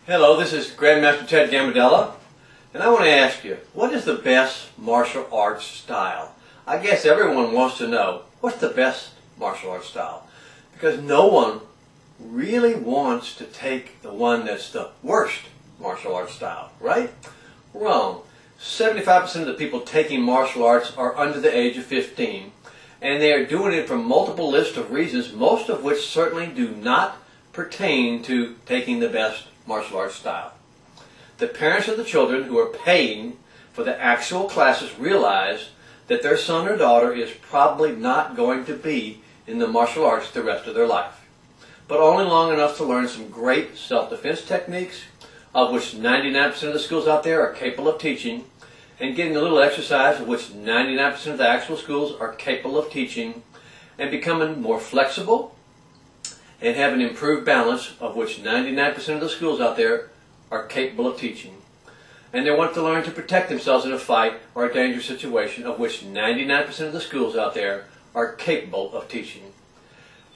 Hello, this is Grandmaster Ted Gambardella, and I want to ask you, what is the best martial arts style? I guess everyone wants to know, what's the best martial arts style? Because no one really wants to take the one that's the worst martial arts style, right? Wrong. 75% of the people taking martial arts are under the age of 15, and they are doing it for multiple lists of reasons, most of which certainly do not pertain to taking the best martial arts style. The parents of the children who are paying for the actual classes realize that their son or daughter is probably not going to be in the martial arts the rest of their life, but only long enough to learn some great self-defense techniques, of which 99% of the schools out there are capable of teaching, and getting a little exercise, of which 99% of the actual schools are capable of teaching, and becoming more flexible and have an improved balance, of which 99% of the schools out there are capable of teaching. And they want to learn to protect themselves in a fight or a dangerous situation, of which 99% of the schools out there are capable of teaching.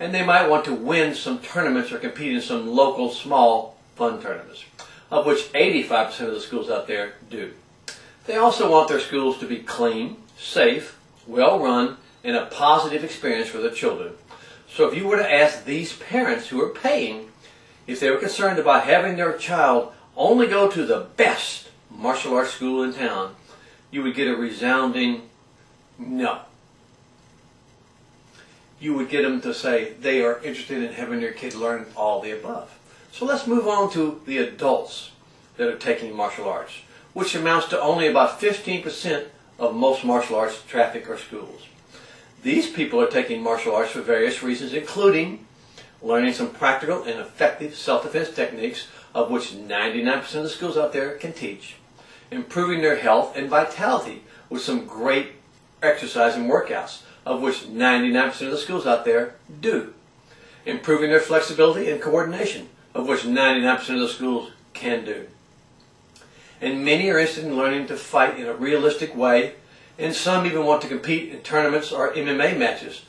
And they might want to win some tournaments or compete in some local small fun tournaments, of which 85% of the schools out there do. They also want their schools to be clean, safe, well run, and a positive experience for their children. So if you were to ask these parents who are paying if they were concerned about having their child only go to the best martial arts school in town, you would get a resounding no. You would get them to say they are interested in having their kid learn all the above. So let's move on to the adults that are taking martial arts, which amounts to only about 15% of most martial arts traffic or schools. These people are taking martial arts for various reasons, including learning some practical and effective self-defense techniques, of which 99% of the schools out there can teach, improving their health and vitality with some great exercise and workouts, of which 99% of the schools out there do, improving their flexibility and coordination, of which 99% of the schools can do. And many are interested in learning to fight in a realistic way, and some even want to compete in tournaments or MMA matches.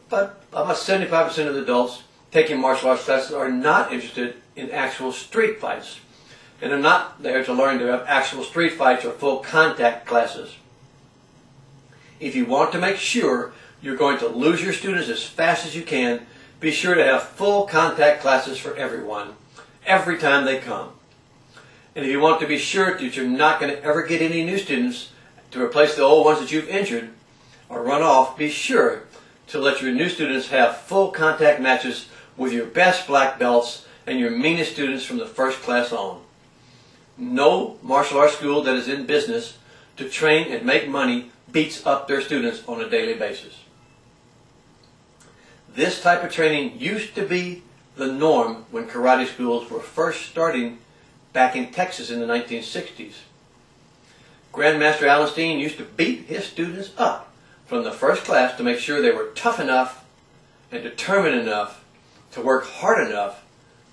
But about 75% of the adults taking martial arts classes are not interested in actual street fights, and are not there to learn to have actual street fights or full contact classes. If you want to make sure you're going to lose your students as fast as you can, be sure to have full contact classes for everyone, every time they come. And if you want to be sure that you're not going to ever get any new students to replace the old ones that you've injured or run off, be sure to let your new students have full contact matches with your best black belts and your meanest students from the first class on. No martial arts school that is in business to train and make money beats up their students on a daily basis. This type of training used to be the norm when karate schools were first starting back in Texas in the 1960s. Grandmaster Alan Steen used to beat his students up from the first class to make sure they were tough enough and determined enough to work hard enough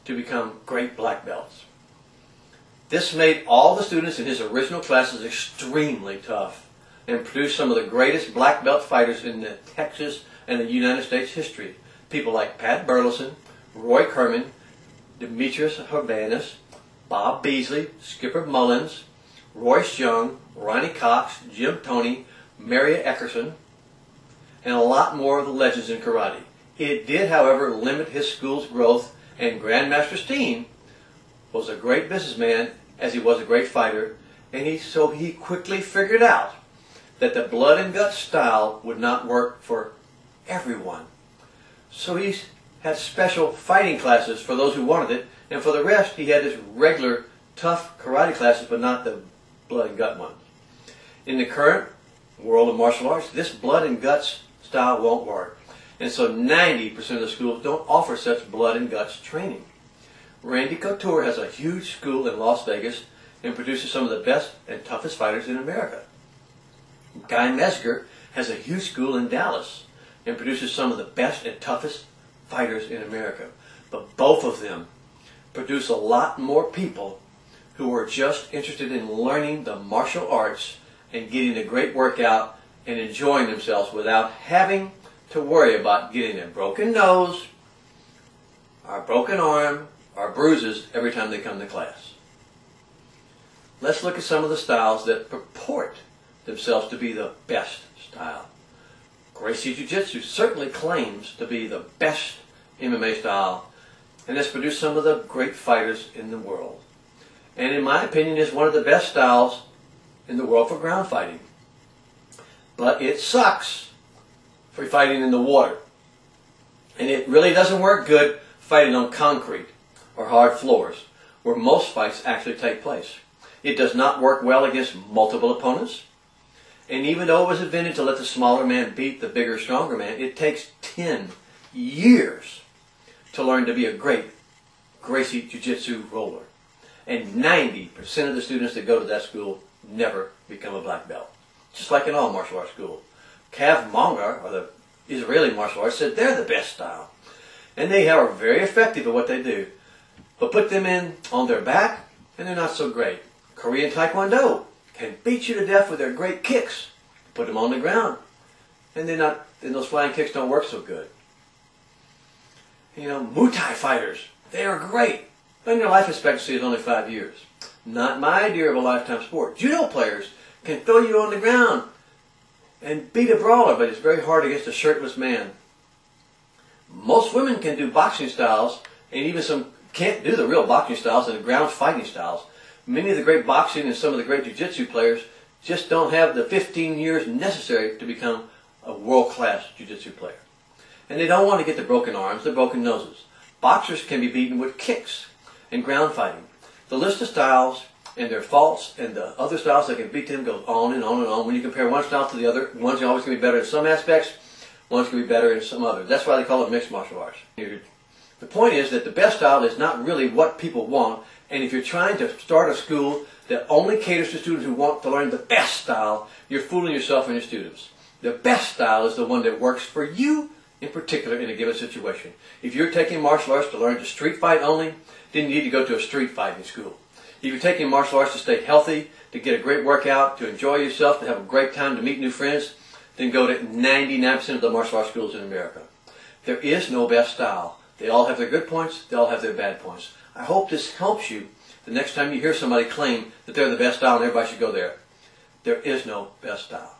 to become great black belts. This made all the students in his original classes extremely tough and produced some of the greatest black belt fighters in the Texas and the United States history. People like Pat Burleson, Roy Kerman, Demetrius Urbanus, Bob Beasley, Skipper Mullins, Royce Young, Ronnie Cox, Jim Toney, Maria Eckerson, and a lot more of the legends in karate. It did, however, limit his school's growth, and Grandmaster Steen was a great businessman as he was a great fighter, and so he quickly figured out that the blood and guts style would not work for everyone. So he had special fighting classes for those who wanted it, and for the rest he had his regular tough karate classes, but not the blood and gut ones. In the current world of martial arts, this blood and guts style won't work, and so 90% of the schools don't offer such blood and guts training. Randy Couture has a huge school in Las Vegas and produces some of the best and toughest fighters in America. Guy Mesger has a huge school in Dallas and produces some of the best and toughest fighters in America. But both of them produce a lot more people who are just interested in learning the martial arts and getting a great workout and enjoying themselves without having to worry about getting a broken nose, or a broken arm, or bruises every time they come to class. Let's look at some of the styles that purport themselves to be the best style. Gracie Jiu-Jitsu certainly claims to be the best MMA style and has produced some of the great fighters in the world. And in my opinion is one of the best styles in the world for ground fighting. But it sucks for fighting in the water. And it really doesn't work good fighting on concrete or hard floors, where most fights actually take place. It does not work well against multiple opponents. And even though it was invented to let the smaller man beat the bigger, stronger man, it takes 10 years to learn to be a great Gracie Jiu-Jitsu roller. And 90% of the students that go to that school never become a black belt. Just like in all martial arts school. Krav Maga, or the Israeli martial arts, said they're the best style. And they are very effective at what they do. But put them in on their back, and they're not so great. Korean Taekwondo can beat you to death with their great kicks. Put them on the ground, and those flying kicks don't work so good. You know, Muay Thai fighters, they are great, but their life expectancy is only 5 years. Not my idea of a lifetime sport. Judo players can throw you on the ground and beat a brawler, but it's very hard against a shirtless man. Most women can do boxing styles, and even some can't do the real boxing styles and the ground fighting styles. Many of the great boxing and some of the great jiu-jitsu players just don't have the 15 years necessary to become a world-class jiu-jitsu player. And they don't want to get the broken arms, the broken noses. Boxers can be beaten with kicks and ground fighting. The list of styles and their faults and the other styles that can beat them goes on and on and on. When you compare one style to the other, one's always going to be better in some aspects, one's going to be better in some others. That's why they call it mixed martial arts. The point is that the best style is not really what people want, and if you're trying to start a school that only caters to students who want to learn the best style, you're fooling yourself and your students. The best style is the one that works for you in particular in a given situation. If you're taking martial arts to learn to street fight only, then you need to go to a street fighting school. If you're taking martial arts to stay healthy, to get a great workout, to enjoy yourself, to have a great time, to meet new friends, then go to 99% of the martial arts schools in America. There is no best style. They all have their good points, they all have their bad points. I hope this helps you the next time you hear somebody claim that they're the best style and everybody should go there. There is no best style.